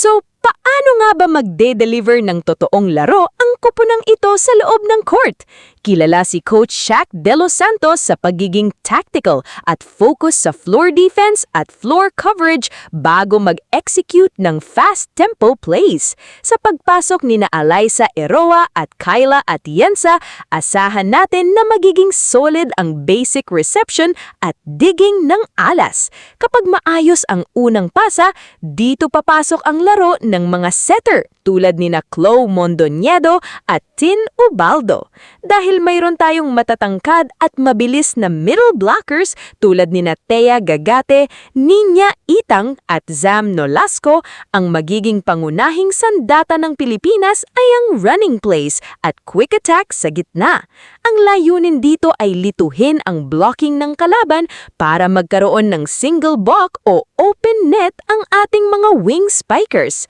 So, paano nga ba magde-deliver ng totoong laro ang kupunang ito sa loob ng court? Kilala si Coach Shaq De Los Santos sa pagiging tactical at focus sa floor defense at floor coverage bago mag-execute ng fast-tempo plays. Sa pagpasok ni na Alyssa Eroa at Kyla Atienza, asahan natin na magiging solid ang basic reception at digging ng alas. Kapag maayos ang unang pasa, dito papasok ang laro ng mga setter tulad ni na Chloe Mondoñedo at Tin Ubaldo. Dahil mayroon tayong matatangkad at mabilis na middle blockers tulad ni na Thea Gagate, Ninya Itang at Zam Nolasco, ang magiging pangunahing sandata ng Pilipinas ay ang running plays at quick attack sa gitna. Ang layunin dito ay lituhin ang blocking ng kalaban para magkaroon ng single block o open net ang ating mga wing spikers.